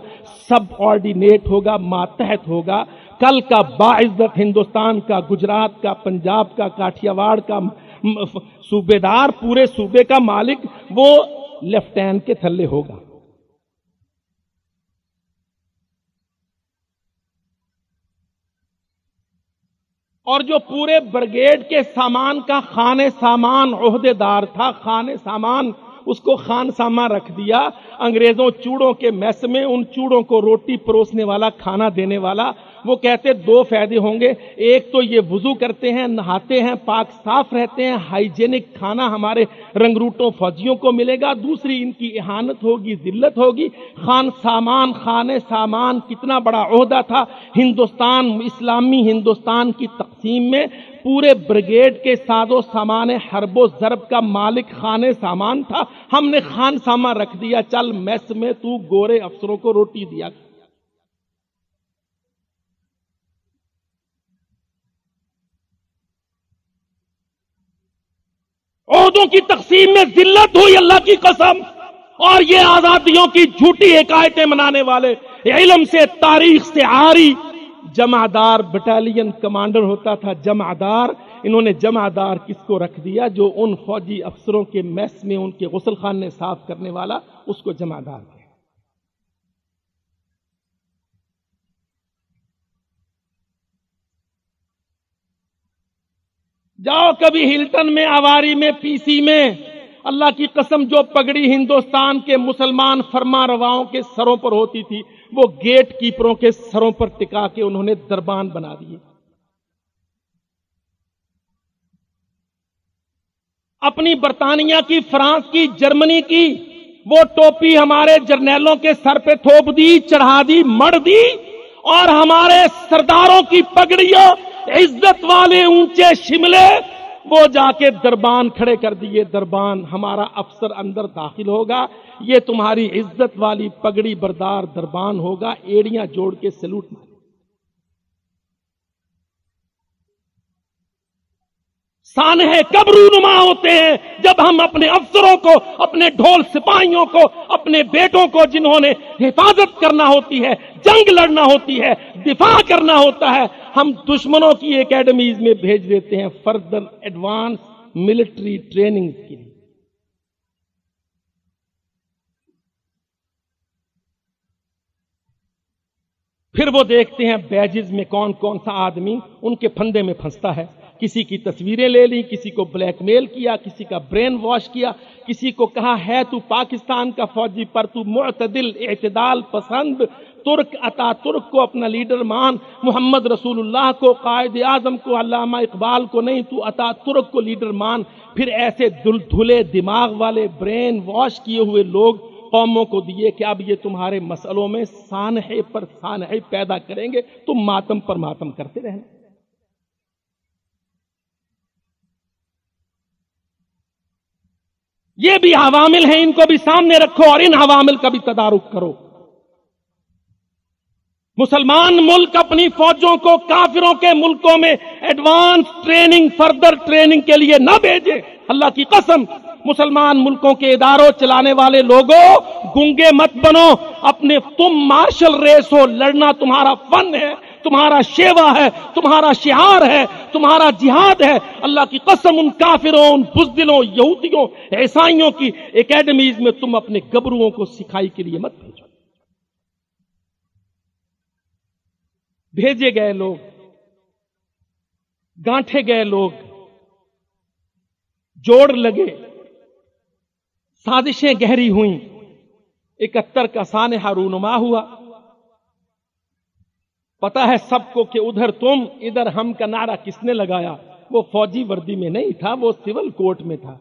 سب آرڈینیٹ ہوگا، ماتحت ہوگا۔ کل کا باعزت ہندوستان کا، گجرات کا، پنجاب کا، کاٹھیا واڑ کا صوبے دار، پورے صوبے کا مالک، وہ لیفٹیننٹ کے تھلے ہوگا۔ اور جو پورے بریگیڈ کے سامان کا خانے سامان عہدے دار تھا، خانے سامان، اس کو خان سامان رکھ دیا انگریزوں چوڑوں کے میس میں، ان چوڑوں کو روٹی پروسنے والا، کھانا دینے والا۔ وہ کہتے دو فائدے ہوں گے، ایک تو یہ وضو کرتے ہیں، نہاتے ہیں، پاک صاف رہتے ہیں، ہائیجینک کھانا ہمارے رنگروٹوں فوجیوں کو ملے گا، دوسری ان کی اہانت ہوگی، ذلت ہوگی۔ خان سامان، خانے سامان کتنا بڑا عہدہ تھا ہندوستان، اسلامی ہندوستان کی تقسیم میں۔ پورے بریگیڈ کے ساز و سامان حرب و ضرب کا مالک خانے سامان تھا، ہم نے خان سامان رکھ دیا، چل میس میں تو گورے افسروں کو روٹی دیا۔ عہدوں کی تقسیم میں ذلت ہوئی، اللہ کی قسم۔ اور یہ آزادیوں کی جھوٹی حکایتیں منانے والے، علم سے، تاریخ سے عاری جمعدار بٹالین کمانڈر ہوتا تھا، جمعدار۔ انہوں نے جمعدار کس کو رکھ دیا؟ جو ان فوجی افسروں کے میس میں ان کے غسل خانے صاف کرنے والا، اس کو جمعدار کیا۔ جاؤ کبھی ہلٹن میں، آواری میں، پی سی میں، اللہ کی قسم جو پگڑی ہندوستان کے مسلمان فرما رواؤں کے سروں پر ہوتی تھی، وہ گیٹ کیپروں کے سروں پر ٹکا کے انہوں نے دربان بنا دیے۔ اپنی برطانیہ کی، فرانس کی، جرمنی کی وہ ٹوپی ہمارے جرنیلوں کے سر پہ تھوپ دی، چڑھا دی، مڑ دی، اور ہمارے سرداروں کی پگڑیوں، عزت والے اونچے شملے، وہ جا کے دربان کھڑے کر دیے۔ دربان، ہمارا افسر اندر داخل ہوگا، یہ تمہاری عزت والی پگڑی بردار دربان ہوگا، ایڑیاں جوڑ کے سلوٹ مارے۔ سانحے کب رونما ہوتے ہیں؟ جب ہم اپنے افسروں کو، اپنے ڈھول سپاہیوں کو، اپنے بیٹوں کو جنہوں نے حفاظت کرنا ہوتی ہے، جنگ لڑنا ہوتی ہے، دفاع کرنا ہوتا ہے، ہم دشمنوں کی اکیڈمیز میں بھیج دیتے ہیں فردر ایڈوانس ملٹری ٹریننگ کے لیے۔ پھر وہ دیکھتے ہیں بیجز میں کون کون سا آدمی ان کے پھندے میں پھنستا ہے۔ کسی کی تصویریں لے لی، کسی کو بلیک میل کیا، کسی کا برین واش کیا، کسی کو کہا ہے تو پاکستان کا فوجی پر تو معتدل، اعتدال پسند، ترک اتا ترک کو اپنا لیڈر مان، محمد رسول اللہ کو، قائد اعظم کو، علامہ اقبال کو نہیں، تو اتا ترک کو لیڈر مان۔ پھر ایسے دھلے دماغ والے، برین واش کیے ہوئے لوگ قوموں کو دیے کہ اب یہ تمہارے مسئلوں میں سانحے پر سانحے پیدا کریں گے، تم ماتم پر ماتم کرتے رہنا۔ یہ بھی عوامل ہیں، ان کو بھی سامنے رکھو اور ان عوامل کا بھی تدارک کرو۔ مسلمان ملک اپنی فوجوں کو کافروں کے ملکوں میں ایڈوانس ٹریننگ، فردر ٹریننگ کے لیے نہ بھیجے۔ اللہ کی قسم، مسلمان ملکوں کے اداروں چلانے والے لوگوں، گنگے مت بنو۔ اپنے تم مارشل ریس ہو، لڑنا تمہارا فن ہے، تمہارا شیوا ہے، تمہارا شعار ہے، تمہارا جہاد ہے۔ اللہ کی قسم، ان کافروں، ان بزدلوں، یہودیوں، عیسائیوں کی اکیڈمیز میں تم اپنے گبروؤں کو سکھائی کے لیے مت بھیجو۔ بھیجے گئے لوگ، گانٹھے گئے لوگ، جوڑ لگے، سازشیں گہری ہوئیں، 71 کا سانحہ رونما ہوا۔ پتا ہے سب کو کہ ادھر تم، ادھر ہم کا نعرہ کس نے لگایا؟ وہ فوجی وردی میں نہیں تھا، وہ سول کوٹ میں تھا۔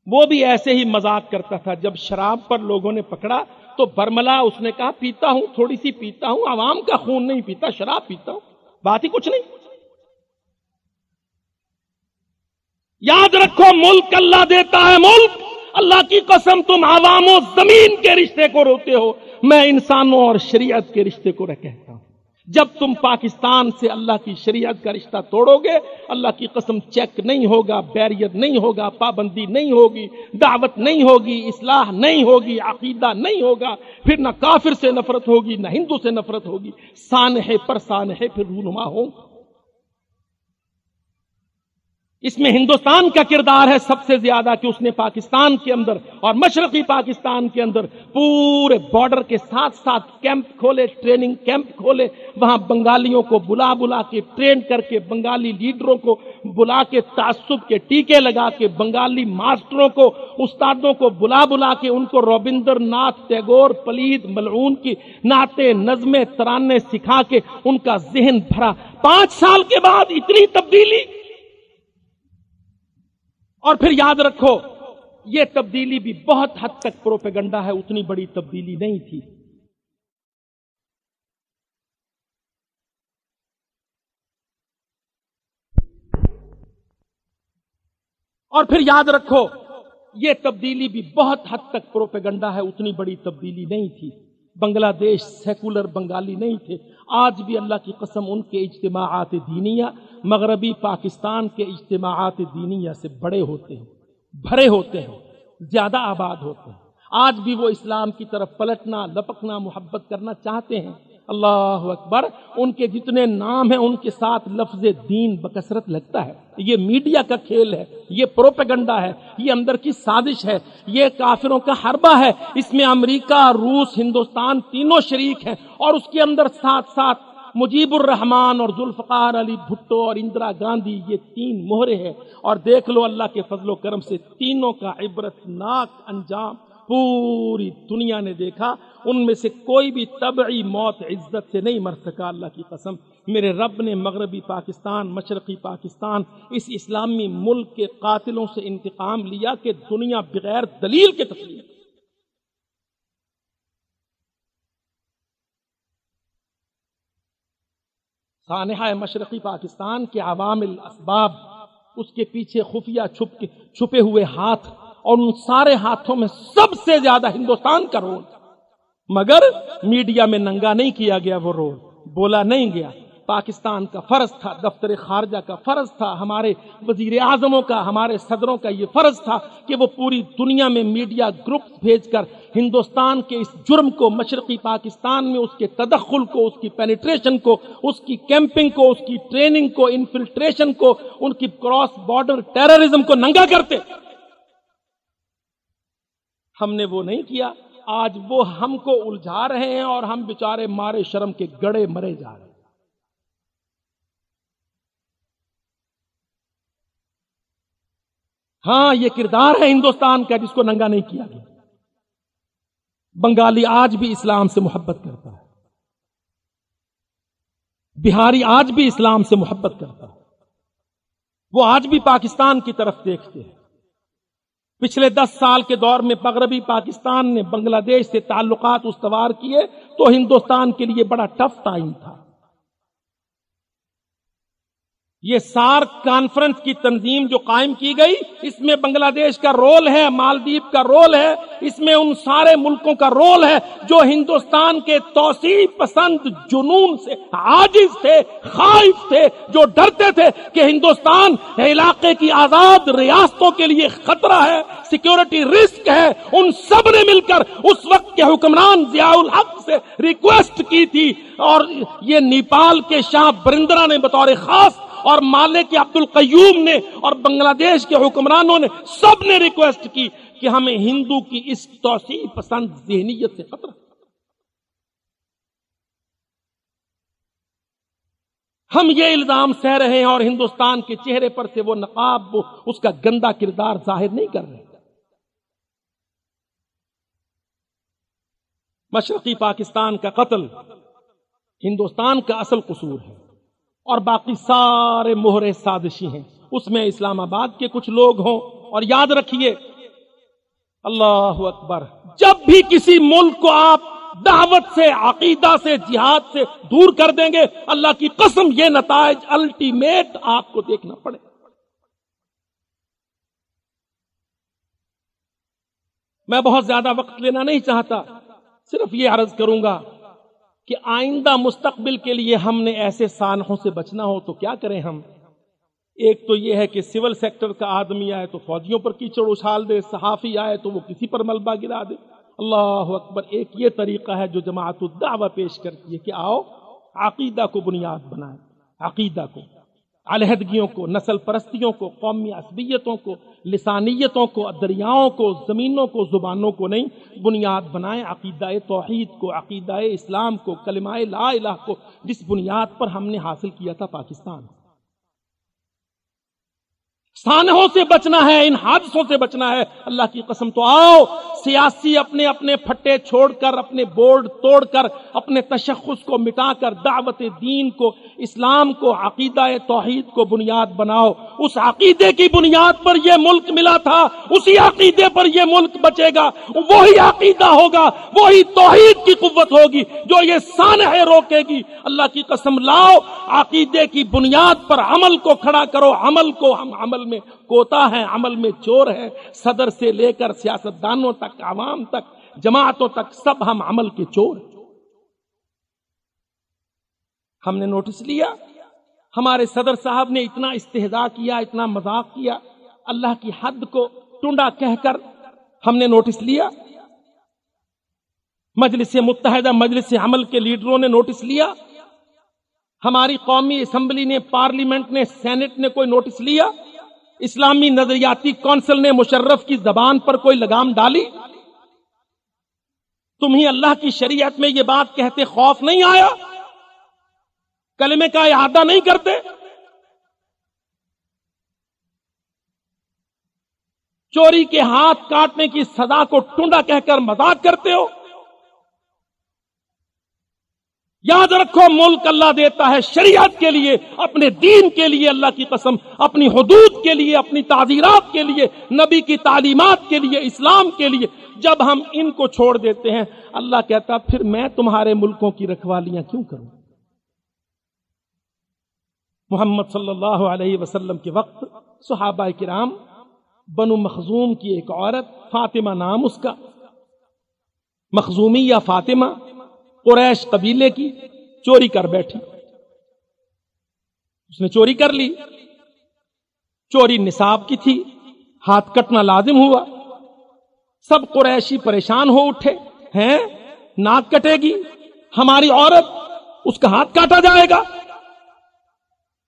وہ بھی ایسے ہی مذاق کرتا تھا۔ جب شراب پر لوگوں نے پکڑا تو برملا اس نے کہا پیتا ہوں، تھوڑی سی پیتا ہوں، عوام کا خون نہیں پیتا، شراب پیتا ہوں، بات ہی کچھ نہیں۔ یاد رکھو، ملک اللہ دیتا ہے، ملک اللہ کی قسم تم عوام و زمین کے رشتے کو روتے ہو، میں انسانوں اور شریعت کے رشتے کو کہتا ہوں۔ جب تم پاکستان سے اللہ کی شریعت کا رشتہ توڑو گے، اللہ کی قسم چیک نہیں ہوگا، بیریئر نہیں ہوگا، پابندی نہیں ہوگی، دعوت نہیں ہوگی، اصلاح نہیں ہوگی، عقیدہ نہیں ہوگا، پھر نہ کافر سے نفرت ہوگی نہ ہندو سے نفرت ہوگی، سانحے پر سانحے پھر رونما ہوں۔ اس میں ہندوستان کا کردار ہے سب سے زیادہ کہ اس نے پاکستان کے اندر اور مشرقی پاکستان کے اندر پورے بارڈر کے ساتھ ساتھ کیمپ کھولے، ٹریننگ کیمپ کھولے، وہاں بنگالیوں کو بلا کے ٹرین کر کے، بنگالی لیڈروں کو بلا کے تعصب کے ٹیکے لگا کے، بنگالی ماسٹروں کو، استادوں کو بلا کے ان کو رابندر ناتھ ٹیگور پلید ملعون کی نعتیں، نظمیں، ترانے سکھا کے ان کا ذہن بھرا۔ 5 سال کے بعد اتنی تبدیلی، اور پھر یاد رکھو یہ تبدیلی بھی بہت حد تک پروپیگنڈا ہے، اتنی بڑی تبدیلی نہیں تھی۔ اور پھر یاد رکھو یہ تبدیلی بھی بہت حد تک پروپیگنڈا ہے، اتنی بڑی تبدیلی نہیں تھی۔ بنگلہ دیش سیکولر بنگالی نہیں تھے، آج بھی اللہ کی قسم ان کے اجتماعات دینیہ مغربی پاکستان کے اجتماعات دینیہ سے بڑے ہوتے ہیں، بھرے ہوتے ہیں، زیادہ آباد ہوتے ہیں۔ آج بھی وہ اسلام کی طرف پلٹنا، لپکنا، محبت کرنا چاہتے ہیں۔ اللہ اکبر، ان کے جتنے نام ہیں ان کے ساتھ لفظ دین بکثرت لگتا ہے۔ یہ میڈیا کا کھیل ہے، یہ پروپیگنڈا ہے، یہ اندر کی سازش ہے، یہ کافروں کا حربہ ہے۔ اس میں امریکہ، روس، ہندوستان تینوں شریک ہیں، اور اس کے اندر ساتھ ساتھ مجیب الرحمان اور ذوالفقار علی بھٹو اور اندرا گاندھی، یہ 3 مہرے ہیں۔ اور دیکھ لو اللہ کے فضل و کرم سے تینوں کا عبرتناک انجام پوری دنیا نے دیکھا۔ ان میں سے کوئی بھی طبعی موت عزت سے نہیں مر سکا، اللہ کی قسم۔ میرے رب نے مغربی پاکستان، مشرقی پاکستان، اس اسلامی ملک کے قاتلوں سے انتقام لیا کہ دنیا بغیر دلیل کے تسلیم۔ سانحہ مشرقی پاکستان کے عوامل، اسباب، اس کے پیچھے خفیہ چھپے ہوئے ہاتھ، اور ان سارے ہاتھوں میں سب سے زیادہ ہندوستان کا رول، مگر میڈیا میں ننگا نہیں کیا گیا، وہ رول بولا نہیں گیا۔ پاکستان کا فرض تھا، دفتر خارجہ کا فرض تھا، ہمارے وزیر اعظموں کا، ہمارے صدروں کا یہ فرض تھا کہ وہ پوری دنیا میں میڈیا گروپس بھیج کر ہندوستان کے اس جرم کو، مشرقی پاکستان میں اس کے تدخل کو، اس کی پینیٹریشن کو، اس کی کیمپنگ کو، اس کی ٹریننگ کو، انفلٹریشن کو، ان کی کراس بارڈر ٹیررزم کو ننگا کرتے۔ ہم نے وہ نہیں کیا، آج وہ ہم کو الجھا رہے ہیں اور ہم بیچارے مارے شرم کے گڑے مرے جا رہے ہیں۔ ہاں، یہ کردار ہے ہندوستان کا جس کو ننگا نہیں کیا گیا۔ بنگالی آج بھی اسلام سے محبت کرتا ہے، بہاری آج بھی اسلام سے محبت کرتا ہے، وہ آج بھی پاکستان کی طرف دیکھتے ہیں۔ پچھلے 10 سال کے دور میں مغربی پاکستان نے بنگلہ دیش سے تعلقات استوار کیے تو ہندوستان کے لیے بڑا ٹف ٹائم تھا۔ یہ سارک کانفرنس کی تنظیم جو قائم کی گئی، اس میں بنگلہ دیش کا رول ہے، مالدیپ کا رول ہے، اس میں ان سارے ملکوں کا رول ہے جو ہندوستان کے توسیع پسند جنون سے عاجز تھے، خائف تھے، جو ڈرتے تھے کہ ہندوستان علاقے کی آزاد ریاستوں کے لیے خطرہ ہے، سیکیورٹی رسک ہے۔ ان سب نے مل کر اس وقت کے حکمران ضیاء الحق سے ریکویسٹ کی تھی، اور یہ نیپال کے شاہ برندرا نے بطور خاص، اور مالے کے عبد القیوم نے، اور بنگلہ دیش کے حکمرانوں نے، سب نے ریکویسٹ کی کہ ہمیں ہندو کی اس توسیع پسند ذہنیت سے خطرہ۔ ہم یہ الزام سہ رہے ہیں اور ہندوستان کے چہرے پر سے وہ نقاب، اس کا گندا کردار ظاہر نہیں کر رہے۔ مشرقی پاکستان کا قتل ہندوستان کا اصل قصور ہے، اور باقی سارے مہرے سازشی ہیں، اس میں اسلام آباد کے کچھ لوگ ہوں۔ اور یاد رکھیے، اللہ اکبر، جب بھی کسی ملک کو آپ دعوت سے، عقیدہ سے، جہاد سے دور کر دیں گے، اللہ کی قسم یہ نتائج الٹیمیٹ آپ کو دیکھنا پڑے۔ میں بہت زیادہ وقت لینا نہیں چاہتا، صرف یہ عرض کروں گا کہ آئندہ مستقبل کے لیے ہم نے ایسے سانحوں سے بچنا ہو تو کیا کریں ہم؟ ایک تو یہ ہے کہ سول سیکٹر کا آدمی آئے تو فوجیوں پر کیچڑ اچھال دے، صحافی آئے تو وہ کسی پر ملبہ گرا دے۔ اللہ اکبر! ایک یہ طریقہ ہے جو جماعت الدعوہ پیش کرتی ہے کہ آؤ عقیدہ کو بنیاد بنائیں، عقیدہ کو، علیحدگیوں کو، نسل پرستیوں کو، قومی عصبیتوں کو، لسانیتوں کو، دریاؤں کو، زمینوں کو، زبانوں کو نہیں، بنیاد بنائیں عقیدہ توحید کو، عقیدہ اسلام کو، کلمہ لا الہ کو، جس بنیاد پر ہم نے حاصل کیا تھا پاکستان۔ سانحوں سے بچنا ہے، ان حادثوں سے بچنا ہے، اللہ کی قسم۔ تو آؤ سیاسی اپنے اپنے پھٹے چھوڑ کر، اپنے بورڈ توڑ کر، اپنے تشخص کو مٹا کر دعوت دین کو، اسلام کو، عقیدہ توحید کو بنیاد بناؤ۔ اس عقیدے کی بنیاد پر یہ ملک ملا تھا، اسی عقیدے پر یہ ملک بچے گا، وہی عقیدہ ہوگا، وہی توحید کی قوت ہوگی جو یہ سانحیں روکے گی۔ اللہ کی قسم لاؤ عقیدے کی بنیاد پر عمل کو کھڑا کرو۔ عمل کو ہم عمل میں کوتا ہے، عمل میں چور ہے، صدر سے لے کر سیاستدانوں تک، عوام تک، جماعتوں تک، سب ہم عمل کے چور ہیں۔ ہم نے نوٹس لیا، ہمارے صدر صاحب نے اتنا استہزاء کیا، اتنا مذاق کیا، اللہ کی حد کو ٹنڈا کہہ کر ہم نے نوٹس لیا۔ مجلس متحدہ، مجلس عمل کے لیڈروں نے نوٹس لیا، ہماری قومی اسمبلی نے، پارلیمنٹ نے، سینٹ نے کوئی نوٹس لیا، اسلامی نظریاتی کونسل نے مشرف کی زبان پر کوئی لگام ڈالی؟ تمہیں اللہ کی شریعت میں یہ بات کہتے خوف نہیں آیا؟ کلمے کا اعادہ نہیں کرتے؟ چوری کے ہاتھ کاٹنے کی سزا کو ٹنڈا کہہ کر مذاق کرتے ہو؟ یاد رکھو ملک اللہ دیتا ہے شریعت کے لیے، اپنے دین کے لیے، اللہ کی قسم، اپنی حدود کے لیے، اپنی تعزیرات کے لیے، نبی کی تعلیمات کے لیے، اسلام کے لیے۔ جب ہم ان کو چھوڑ دیتے ہیں، اللہ کہتا پھر میں تمہارے ملکوں کی رکھوالیاں کیوں کروں؟ محمد صلی اللہ علیہ وسلم کے وقت صحابہ کرام، بنو مخزوم کی ایک عورت، فاطمہ نام اس کا، مخزومی یا فاطمہ، قریش قبیلے کی، چوری کر بیٹھی۔ اس نے چوری کر لی، چوری نصاب کی تھی، ہاتھ کٹنا لازم ہوا۔ سب قریشی پریشان ہو اٹھے ہیں، ناک کٹے گی ہماری عورت، اس کا ہاتھ کاٹا جائے گا۔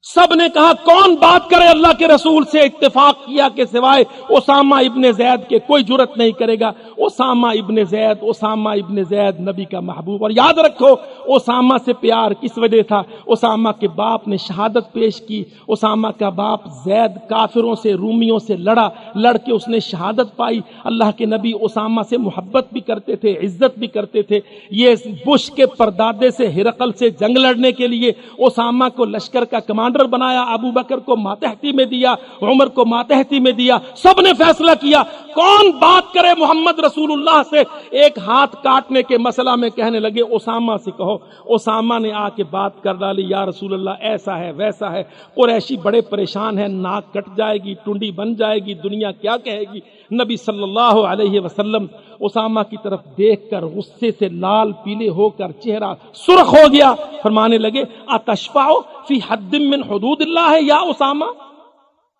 سب نے کہا کون بات کرے؟ اللہ کے رسول سے اتفاق کیا کہ سوائے اسامہ ابن زید کے کوئی جرت نہیں کرے گا۔ اسامہ ابن زید، اسامہ ابن زید نبی کا محبوب۔ اور یاد رکھو اسامہ سے پیار کس وجہ تھا؟ اسامہ کے باپ نے شہادت پیش کی، اسامہ کا باپ زید کافروں سے، رومیوں سے لڑا، لڑ کے اس نے شہادت پائی۔ اللہ کے نبی اسامہ سے محبت بھی کرتے تھے، عزت بھی کرتے تھے۔ یہ بش کے پردادے سے، ہرقل سے جنگ لڑنے کے لیے اسامہ کو لشکر کا کمانڈر بنایا، ابو بکر کو ماتحتی میں دیا، عمر کو ماتحتی میں دیا۔ سب نے فیصلہ کیا کون بات کرے محمد رسول اللہ سے؟ ایک ہاتھ کاٹنے کے مسئلہ میں کہنے لگے اسامہ سے کہو۔ اسامہ نے آ کے بات کر ڈالی، یا رسول اللہ ایسا ہے ویسا ہے۔ قریشی بڑے پریشان ہیں، ناک کٹ جائے گی، ٹنڈی بن جائے گی، دنیا کیا کہے گی۔ نبی صلی اللہ علیہ وسلم اسامہ کی طرف دیکھ کر غصے سے لال پیلے ہو کر چہرہ سرخ ہو گیا، فرمانے لگے اتشفع فی حد من حدود اللہ ہے یا اسامہ؟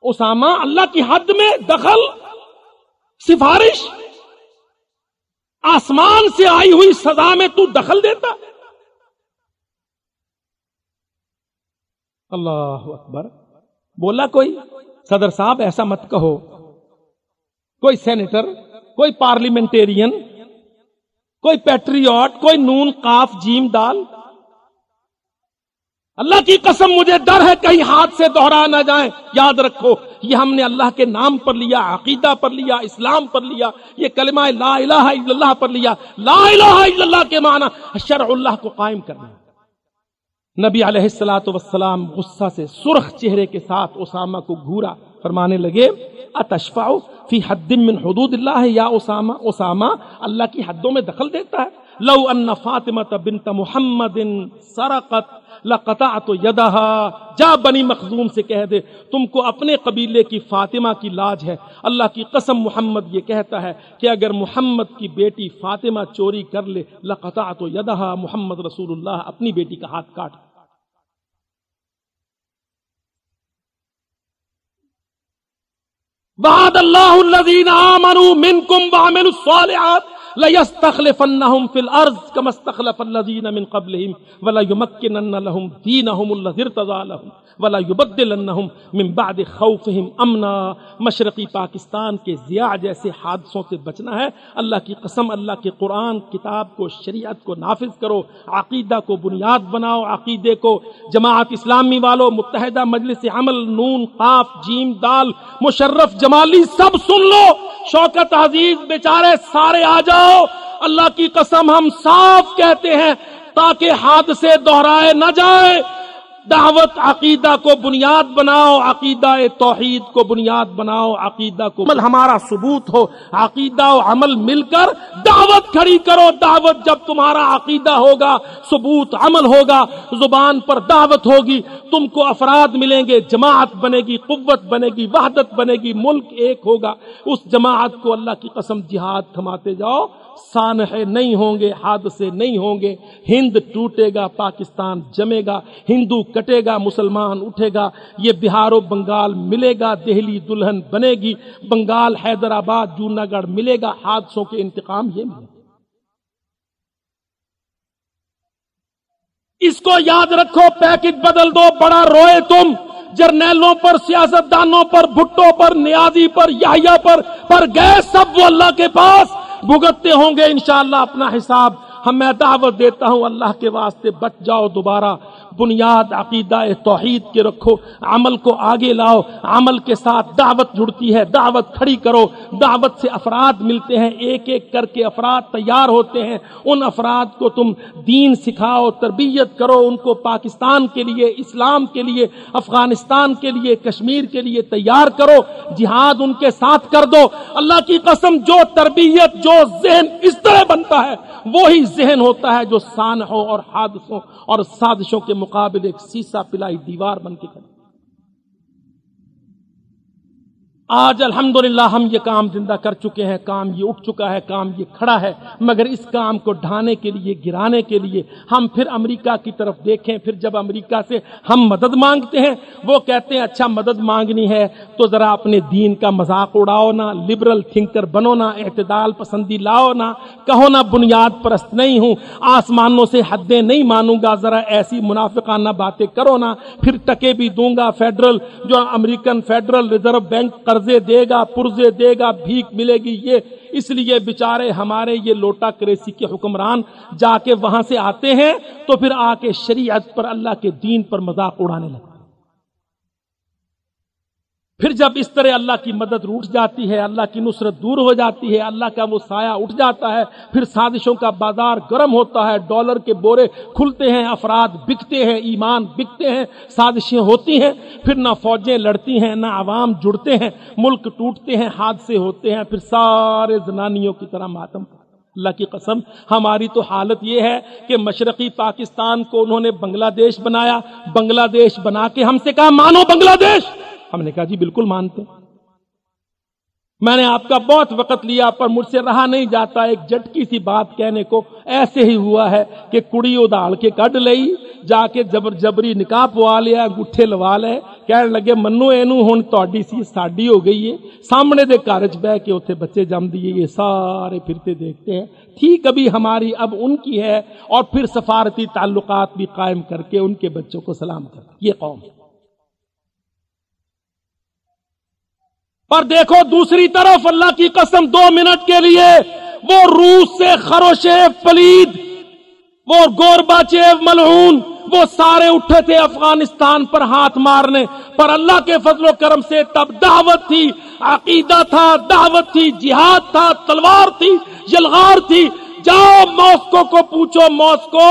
اسامہ اللہ کی حد میں دخل، سفارش، آسمان سے آئی ہوئی سزا میں تو دخل دیتا؟ اللہ اکبر۔ بولا کوئی صدر صاحب ایسا مت کہو، کوئی سینیٹر، کوئی پارلیمنٹیرین، کوئی پیٹریوٹ، کوئی نون قاف جیم دال؟ اللہ کی قسم مجھے ڈر ہے کہیں ہاتھ سے دوہرا نہ جائیں۔ یاد رکھو یہ ہم نے اللہ کے نام پر لیا، عقیدہ پر لیا، اسلام پر لیا، یہ کلمہ لا الہ الا اللہ پر لیا۔ لا الہ الا اللہ کے معنی شرع اللہ کو قائم کرنا۔ نبی علیہ الصلوۃ والسلام غصہ سے سرخ چہرے کے ساتھ اسامہ کو گھورا، فرمانے لگے اتشفع فی حد من حدود اللہ یا اسامہ؟ اسامہ اللہ کی حدوں میں دخل دیتا ہے؟ لو ان فاطمہ بنت محمد سرقت لقطعت یدها، جا بنی مخزوم سے کہہ دے تم کو اپنے قبیلے کی فاطمہ کی لاج ہے، اللہ کی قسم محمد یہ کہتا ہے کہ اگر محمد کی بیٹی فاطمہ چوری کر لے لقطعت یدها، محمد رسول اللہ اپنی بیٹی کا ہاتھ کاٹ۔ وعد اللہ الذین آمنوا منکم وعملوا الصالحات لَيَسْتَخْلِفَنَّهُمْ فِي الْأَرْضِ كَمَا اسْتَخْلَفَ الَّذِينَ مِنْ قَبْلِهِمْ وَلَيُمَكِّنَنَّ لَهُمْ دِينَهُمُ الَّذِي ارْتَضَىٰ لَهُمْ وَلَيُبَدِّلَنَّهُم مِّن بَعْدِ خَوْفِهِمْ أَمْنًا۔ مشرقی پاکستان کے ضیاء جیسے حادثوں سے بچنا ہے۔ اللہ کی قسم، اللہ کے قرآن کتاب کو، شریعت کو نافذ کرو، عقیدہ کو بنیاد بناؤ، عقیدے کو جماعت اسلامی والوں، متحدہ مجلس عمل، نون قاف جیم دال، مشرف جمالی سب سن لو، شوکت عزیز بیچارے سارے آ جاؤ۔ اللہ کی قسم ہم صاف کہتے ہیں تاکہ حادثے دہرائے نہ جائے، دعوت عقیدہ کو بنیاد بناؤ، عقیدہ توحید کو بنیاد بناؤ، عقیدہ کو عمل ہمارا ثبوت ہو، عقیدہ و عمل مل کر دعوت کھڑی کرو۔ دعوت جب تمہارا عقیدہ ہوگا، ثبوت عمل ہوگا، زبان پر دعوت ہوگی، تم کو افراد ملیں گے، جماعت بنے گی، قوت بنے گی، وحدت بنے گی، ملک ایک ہوگا۔ اس جماعت کو اللہ کی قسم جہاد تھماتے جاؤ، سانحے نہیں ہوں گے، حادثے نہیں ہوں گے، ہند ٹوٹے گا، پاکستان جمے گا، ہندو کٹے گا، مسلمان اٹھے گا، یہ بہار و بنگال ملے گا، دہلی دلہن بنے گی، بنگال حیدرآباد جوناگڑھ ملے گا، حادثوں کے انتقام یہ ملے گا۔ اس کو یاد رکھو، پیکج بدل دو، بڑا روئے تم جرنیلوں پر، سیاستدانوں پر، بھٹو پر، نیازی پر، یحییٰ پر گئے سب، وہ اللہ کے پاس بھگتتے ہوں گے انشاءاللہ اپنا حساب۔ میں دعوت دیتا ہوں اللہ کے واسطے بچ جاؤ، دوبارہ بنیاد عقیدہ توحید کے رکھو، عمل کو آگے لاؤ، عمل کے ساتھ دعوت جڑتی ہے، دعوت کھڑی کرو، دعوت سے افراد ملتے ہیں، ایک ایک کر کے افراد تیار ہوتے ہیں، ان افراد کو تم دین سکھاؤ، تربیت کرو، ان کو پاکستان کے لیے، اسلام کے لیے، افغانستان کے لیے، کشمیر کے لیے تیار کرو، جہاد ان کے ساتھ کر دو۔ اللہ کی قسم جو تربیت، جو ذہن اس طرح بنتا ہے وہی ذہن ہوتا ہے جو سانحوں اور حادثوں اور سازشوں کے مقابل ایک سیسا پلائی دیوار بن کے کھڑی۔ آج الحمدللہ ہم یہ کام زندہ کر چکے ہیں، کام یہ اٹھ چکا ہے، کام یہ کھڑا ہے، مگر اس کام کو ڈھانے کے لیے، گرانے کے لیے ہم پھر امریکہ کی طرف دیکھیں۔ پھر جب امریکہ سے ہم مدد مانگتے ہیں، وہ کہتے ہیں اچھا مدد مانگنی ہے تو ذرا اپنے دین کا مذاق اڑاؤ نا، لبرل تھنکر بنو نا، اعتدال پسندی لاؤ نا، کہو نا بنیاد پرست نہیں ہوں، آسمانوں سے حدیں نہیں مانوں گا، ذرا ایسی منافقانہ باتیں کرو نا، پھر ٹکے بھی دوں گا، فیڈرل جو امریکن فیڈرل ریزرو بینک قرضے دے گا، پرزے دے گا، بھیک ملے گی۔ یہ اس لیے بیچارے ہمارے یہ لوٹا کریسی کے حکمران جا کے وہاں سے آتے ہیں تو پھر آ کے شریعت پر، اللہ کے دین پر مذاق اڑانے لگتے ہیں۔ پھر جب اس طرح اللہ کی مدد روٹ جاتی ہے، اللہ کی نصرت دور ہو جاتی ہے، اللہ کا وہ سایہ اٹھ جاتا ہے، پھر سازشوں کا بازار گرم ہوتا ہے، ڈالر کے بورے کھلتے ہیں، افراد بکتے ہیں، ایمان بکتے ہیں، سازشیں ہوتی ہیں، پھر نہ فوجیں لڑتی ہیں، نہ عوام جڑتے ہیں، ملک ٹوٹتے ہیں، حادثے ہوتے ہیں، پھر سارے زنانیوں کی طرح ماتم۔ اللہ کی قسم ہماری تو حالت یہ ہے کہ مشرقی پاکستان کو انہوں نے بنگلہ دیش بنایا، بنگلہ دیش بنا کے ہم سے کہا مانو بنگلہ دیش، ہم نے کہا جی بالکل مانتے۔ میں نے آپ کا بہت وقت لیا پر مجھ سے رہا نہیں جاتا ایک جھٹکی سی بات کہنے کو۔ ایسے ہی ہوا ہے کہ کڑی اداڑ کے کڈ لئی، جا کے جبری نکاح پوا لیا، انگوٹھے لوا لے، کہنے لگے منو اینو ہن تہاڈی سی ساڈی ہو گئی ہے، سامنے دے گھر وچ بیٹھ کے اوتھے بچے جم دیے، یہ سارے پھرتے دیکھتے ہیں۔ تھی کبھی ہماری، اب ان کی ہے، اور پھر سفارتی تعلقات بھی قائم کر کے ان کے بچوں کو سلام کرتی یہ قوم۔ پر دیکھو دوسری طرف اللہ کی قسم 2 منٹ کے لیے وہ روس سے خروشیف پلید، وہ گورباچیو ملعون، وہ سارے اٹھے تھے افغانستان پر ہاتھ مارنے، پر اللہ کے فضل و کرم سے تب دعوت تھی، عقیدہ تھا، دعوت تھی، جہاد تھا، تلوار تھی، یلغار تھی۔ جاؤ ماسکو کو پوچھو، ماسکو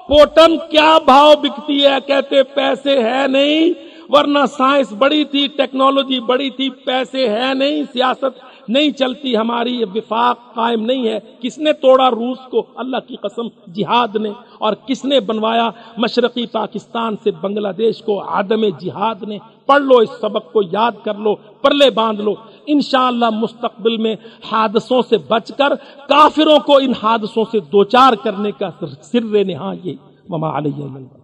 پوٹن کیا بھاؤ بکتی ہے؟ کہتے پیسے ہے نہیں، ورنہ سائنس بڑی تھی، ٹیکنالوجی بڑی تھی، پیسے ہے نہیں، سیاست نہیں چلتی، ہماری وفاق قائم نہیں ہے۔ کس نے توڑا روس کو؟ اللہ کی قسم جہاد نے۔ اور کس نے بنوایا مشرقی پاکستان سے بنگلہ دیش کو؟ عدم جہاد نے۔ پڑھ لو اس سبق کو، یاد کر لو، پرلے باندھ لو۔ انشاءاللہ مستقبل میں حادثوں سے بچ کر کافروں کو ان حادثوں سے دوچار کرنے کا سر نہا یہ وما علیہ